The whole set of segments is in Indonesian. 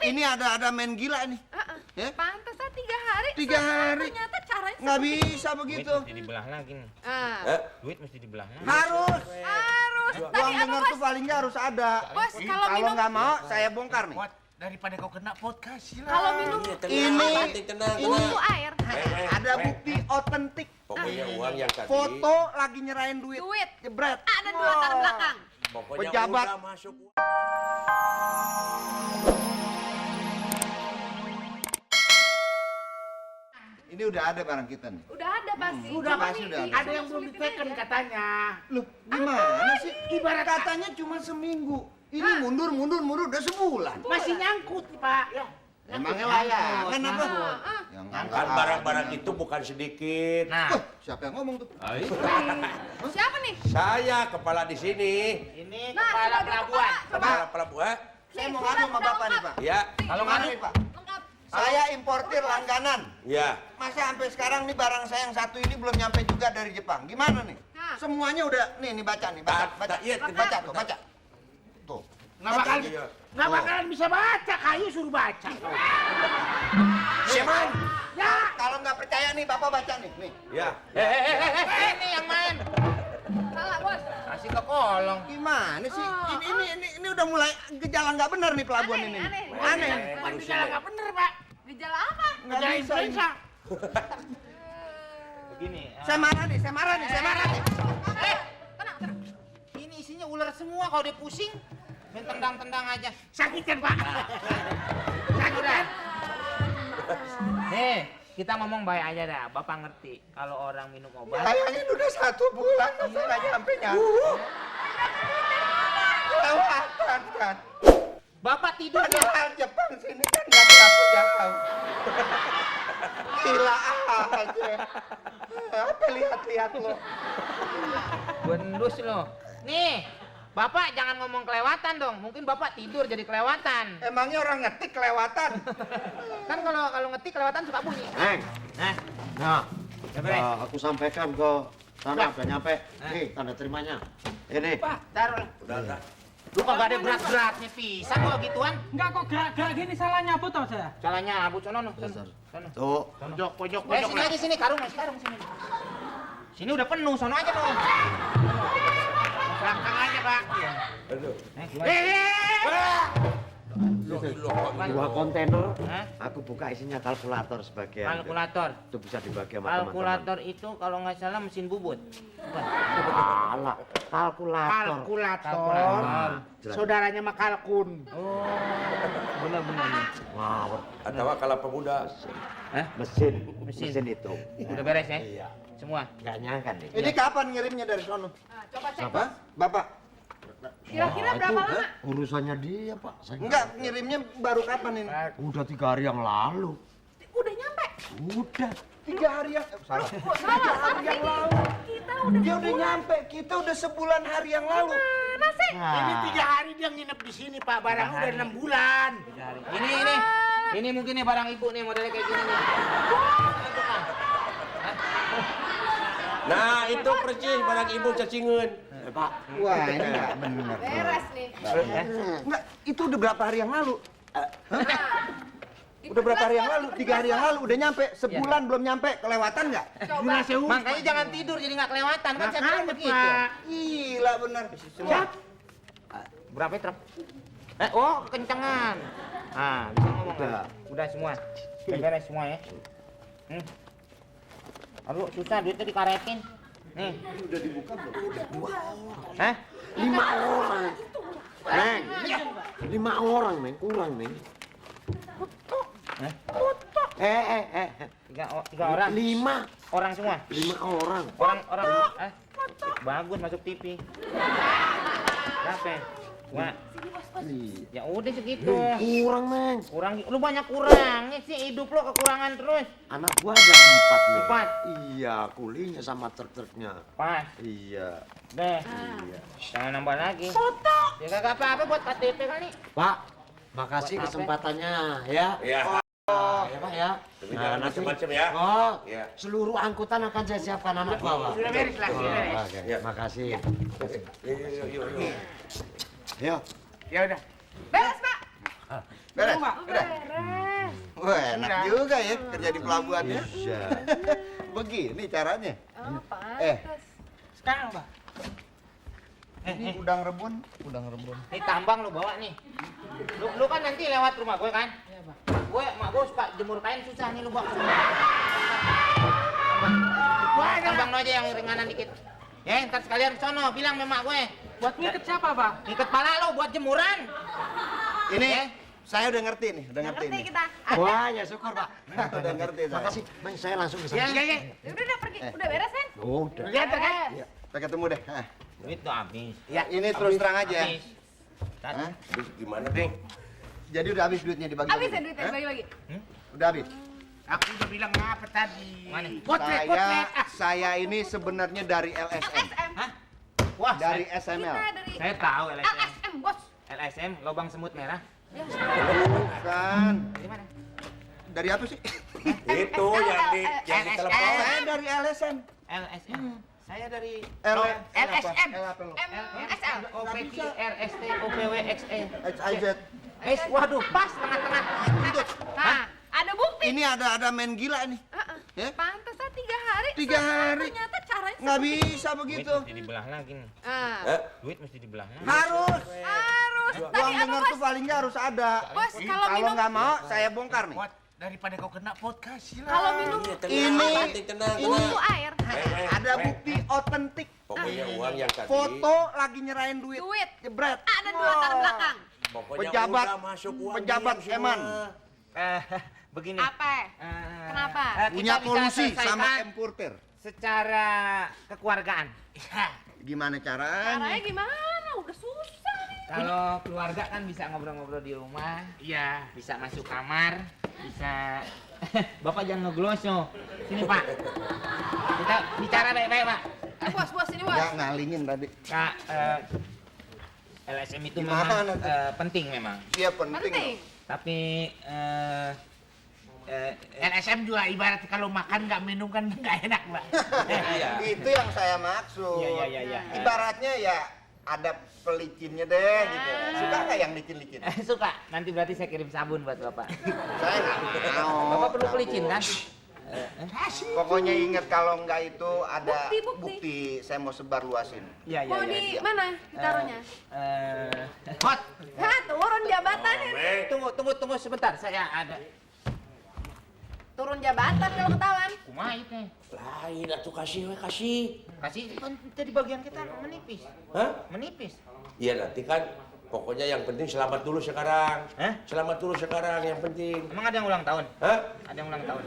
Ini ada main gila nih. Ya? Pantesan 3 hari. 3 hari. Ternyata caranya nggak seperti bisa begitu. Duit mesti dibelah lagi nih. Duit mesti dibelah lagi. Harus. Harus. Tadi Uang apa denger bos? tuh paling nggak harus ada. Bos, kalau Kalau minum, nggak mau, saya bongkar nih. Daripada kau kena podcast lah. kalau minum Tenang. butuh air. Ada bukti otentik. Pokoknya uang yang tadi. Foto lagi nyerahin duit. Duit. Jebret. Ada di latar belakang. Pokoknya Pejabat. udah masuk. Ini udah ada barang kita nih. Udah ada pasti. Udah Cuma pasti nih, udah ada. Ada yang belum diteken katanya. Loh, gimana sih? Ibarat katanya cuma seminggu. Ini mundur udah sebulan. Masih nyangkut, Pak. Ya. Emangnya layangan apa? Yang Kan barang-barang itu bukan sedikit. Nah, siapa yang ngomong tuh? Siapa nih? Saya kepala di sini. ini Nah, kepala sebagai pelabuhan. kepala. Kepala pelabuhan. Saya mau ngadu sama bapak nih, Pak. Ya. Kalau Gimana ngadu, nih, Pak? Lengkap. Saya importir langganan. Ya. Masa sampai sekarang nih barang saya yang satu ini belum nyampe juga dari Jepang. Gimana nih? Nah. Semuanya udah nih baca nih, baca. Iya, Baca tuh, baca. Tuh. Nggak bakalan bisa baca. Kayu suruh baca. Siapa? Ya. Kalau nggak percaya nih, Bapak baca nih. Nih. Ya. ini yang main. Salah, bos. Kasih ke kolong. Gimana sih? Ini udah mulai gejala nggak benar nih pelabuhan Aneh, ini. aneh. Aneh. Bukan gejala nggak bener, Pak. Gejala apa? Nggak Gejala bisa ini. influenza. Begini. Saya marah nih. Tenang. Ini isinya ular semua. Kalau dia pusing, main tendang-tendang aja. Sakit kan, Pak? Sakit kan? Nih, kita ngomong baik aja dah. Bapak ngerti kalau orang minum obat. Bayangin udah 1 bulan masa nggak nyampe. Kelewatan kan. Bapak tidur ya? Padahal Jepang sini kan nggak berapa jauh. Gila aja. Apa lihat-lihat lo? Gendus lo. Nih, Bapak jangan ngomong kelewatan dong. Mungkin Bapak tidur jadi kelewatan. Emangnya orang ngetik kelewatan? Kan kalau ngetik kelewatan suka bunyi. Nah, Nah, beres. aku sampaikan ke sana udah nyampe. Nih, tanda terimanya. Ini. Pak, taruh lah. Udah. Lu kagak ada berat-beratnya pisang kok gituan. Enggak kok gerak-gerak gini salah nyapu tau saya. Salahnya Abu Sono. Sono. Tuh. Pojok. Sini aja sini, karung sini. Sini udah penuh, sono aja dong. Belakang aja, Pak. Aduh. Dua kontainer. Hah? Aku buka isinya kalkulator sebagian. Kalkulator. Itu bisa dibagi sama teman-teman. Kalkulator itu kalau nggak salah mesin bubut. Bukan. Alah, kalkulator. Kalkulator. Saudaranya mah kalkun. Oh, benar. Ngawur. Atau kalau pemuda. Mesin. Mesin. Mesin itu. Udah beres ya? Iya. Semua. Nggak nyangka nih. Ini kapan ngirimnya dari sono? Nah, coba cek. Apa? Bapak? Kira-kira berapa lama? Urusannya dia, Pak. Saya Enggak, ngirimnya baru kapan ini? Udah 3 hari yang lalu. Udah nyampe. Udah. 3 hari yang salah. Kok salah? Hari yang lalu. Kita udah Dia udah nyampe, kita udah sebulan hari yang lalu. mana sih? Ini 3 hari dia nginep di sini, Pak. Barang udah 6 bulan. Ini mungkin nih barang ibu nih modelnya kayak gini nih. Nah, itu percis barang ibu cacingan. Pak. Wah, ini enggak benar. Beres nih. Enggak, itu udah berapa hari yang lalu? Udah berapa hari yang lalu? 3 hari yang lalu udah nyampe. Sebulan belum nyampe, kelewatan nggak? Coba. Makanya jangan tidur jadi nggak kelewatan kan saya bilang begitu. Gila bener. Semua. Berapa truk? Oh, kencengan. Ah, bisa ngomong kan? Udah semua. Udah beres semua ya. Aduh, susah duitnya dikaretin. Nih. Udah dibuka belum? Hah? 5 orang. Neng. 5 orang, Neng. Kurang, Neng. Tiga orang. 5 Orang semua. 5 orang. Orang. Bagus masuk TV. Berapa? Wah. Ya udah segitu. Kurang, Neng. Kurang, lu banyak kurangnya sih hidup lo kekurangan terus. Anak gua ada 4, Neng. 4? Iya, kulinya sama truk-truknya. Pas. Iya. Deh. Iya. Jangan nambah lagi. Foto. Ya kagak apa-apa buat KTP kali. Pak, makasih Buat apa? kesempatannya ya. Ya. Ya, Pak ya. Tapi jangan macam-macam ya. Oh, Ya. seluruh angkutan akan saya siapkan anak gua, Pak. Sudah beres lah, sudah beres. Oke, Ya. makasih. Yuk. Yuk. Ya udah. Beres, Pak. Beres? Mbak. Udah? Beres. Wah, enak juga ya kerja di pelabuhan ya. Bisa. Begini caranya. Oh, Eh. pantes. Sekarang, Pak. Ini udang rebun. Ini tambang lu bawa nih. Lu kan nanti lewat rumah gue kan? Iya, Pak. Mak gue suka jemur kain susah nih lu bawa. Tambang lu aja yang ringanan dikit. Ya, ntar sekalian sono bilang sama mak gue. Buat ngiket siapa, Pak? Ikat pala lu buat jemuran. Ini Ya. saya udah ngerti nih, Ngerti kita. Wah, ya syukur, Pak. Udah ngerti saya. Makasih, Bang. Saya langsung ke Ya, sana. ya. Udah pergi. Udah beres kan? Udah. Lihat kan? Iya, kita ketemu deh. Hah. Duit tuh habis. Ya, ini terus terang aja. Habis. Hah? Gimana, Bang? Jadi udah habis duitnya dibagi. Habis ya duitnya bagi-bagi. Udah habis. Aku udah bilang apa tadi? Mana? Saya ini sebenarnya dari LSM. LSM. Hah? Wah, Dari Kita SML. dari saya tahu LSM. LSM, Bos. LSM lubang semut merah. Ya. Bukan. Dari mana? Dari apa sih? Itu yang di telepon. Saya dari LSM. LSM. Saya dari LSM. L apa lo? MSL. OPQRST OPWXE. XIZ. Waduh, pas tengah-tengah. Nah, ada bukti. Ini ada main gila nih. Ya? Pantesan 3 hari. 3 hari. Ternyata caranya Nggak seperti bisa Duit begitu. mesti dibelah lagi nih. Ah, Duit mesti dibelah lagi. Harus. harus. Tadi Uang apa, dengar Bos? tuh paling nggak harus ada. Bos, kalau Kalau minum nggak mau, saya bongkar nih. Buat daripada kau kena podcast lah. kalau minum Ini butuh air. ada bukti otentik. Pokoknya uang yang tadi. Foto lagi nyerahin duit. Duit. Jebret. Ada di latar belakang. Pokoknya Pejabat, udah masuk uang pejabat diam Eman. semua. Begini. Apa? Eh, Kenapa? kita Punya bisa kolusi selesaikan sama M. Kurtir. secara kekeluargaan. Gimana caranya? Caranya gimana? Udah susah nih. Kalau keluarga kan bisa ngobrol-ngobrol di rumah, Iya. bisa masuk kamar, bisa Bapak jangan ngegloso. Sini, Pak. Kita bicara baik-baik, Pak. Bos, ini bos. Nggak ngalingin tadi. Kak, LSM itu Gimana memang tuh? penting memang. Iya penting. Penting. Tapi LSM juga ibarat kalau makan nggak minum kan nggak enak, Mbak. Itu yang saya maksud. Iya. Ibaratnya ya ada pelicinnya deh gitu. Suka nggak yang licin-licin? suka. Nanti berarti saya kirim sabun buat Bapak. Saya nggak mau. Bapak perlu pelicin kan? Pokoknya ingat kalau nggak itu ada Bukti. bukti saya mau sebar luasin. Iya, Mau di mana ditaruhnya? Hot. Hah, turun jabatan ini. Tunggu sebentar. Saya ada. Turun jabatan kalau ketahuan. Kumaha itu? Lain atuh kasih we kasih. Kasih kan jadi bagian kita menipis. Hah? Menipis. Iya nanti kan pokoknya yang penting selamat dulu sekarang. Hah? Selamat dulu sekarang yang penting. Emang ada yang ulang tahun? Hah? Ada yang ulang tahun.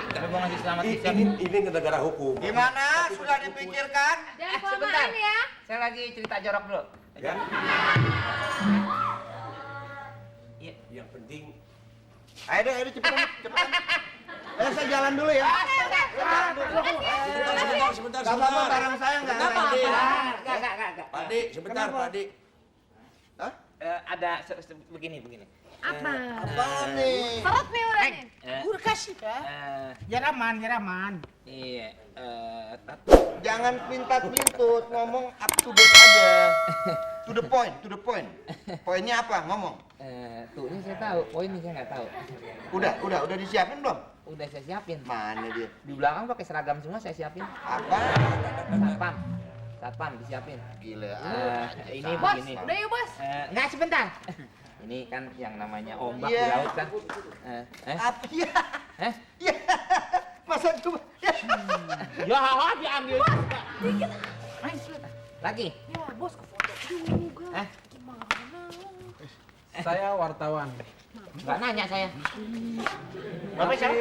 Tapi mau ngasih selamat I- siap. ini negara hukum. Gimana? Sudah dipikirkan? Jangan sebentar. kelamaan ya. Saya lagi cerita jorok dulu. Ya. Iya. Yang penting Ayo cepetan. Saya jalan dulu ya. sebentar. Gak apa-apa barang saya nggak Sebentar, ada. Pak Dik. Enggak. Pak Dik, sebentar Kenapa? Pak Dik. Hah? Ada begini. Apa? Apaan nih? Seret nih udah nih. Udah kasih kan? Jaraman. Iya. Jangan pintat-pintut, ngomong up to date aja. To the point. Poinnya apa? Ngomong. Tuh ini saya tahu, poinnya saya nggak tahu. Udah disiapin belum? Udah saya siapin. Mana dia? Di belakang pakai seragam semua saya siapin. Apa? Satpam disiapin. Gila. Ini Bos, begini. udah yuk bos. Nggak sebentar. Ini kan yang namanya ombak di Iya. laut kan. Apa ya? Eh? Ya. Masa coba? Ya. Ya, diambil juga. Lagi. Ya bos ke foto juga. Gimana? Saya wartawan. Nggak nanya saya. Bapak siapa?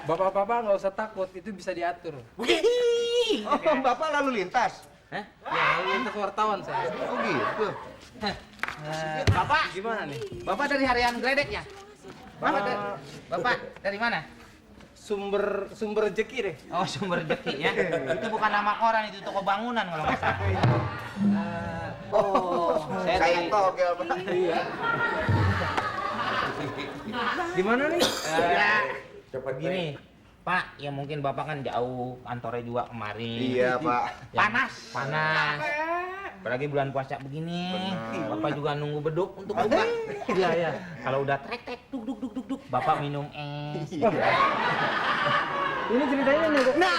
Bapak-bapak nggak usah takut, itu bisa diatur. Oh, Bapak lalu lintas. Hah? Ya, untuk wartawan saya. Oh gitu. Bapak, Gimana nih? Bapak dari harian Gledek ya? Bapak dari mana? Sumber rezeki deh. Oh, sumber rezeki ya. Itu bukan nama koran, itu toko bangunan kalau nggak salah. Saya Kayak dari togel, Pak. Gimana nih? Cepat gini, Pak, ya mungkin Bapak kan jauh, kantornya juga kemari. Iya, Pak. Panas. Capek. Apalagi bulan puasa begini. Bapak juga nunggu beduk untuk buka. Iya, iya. Kalau udah trek duk duk duk duk duk, Bapak minum es. Ini ceritanya nih, Bu. Nah,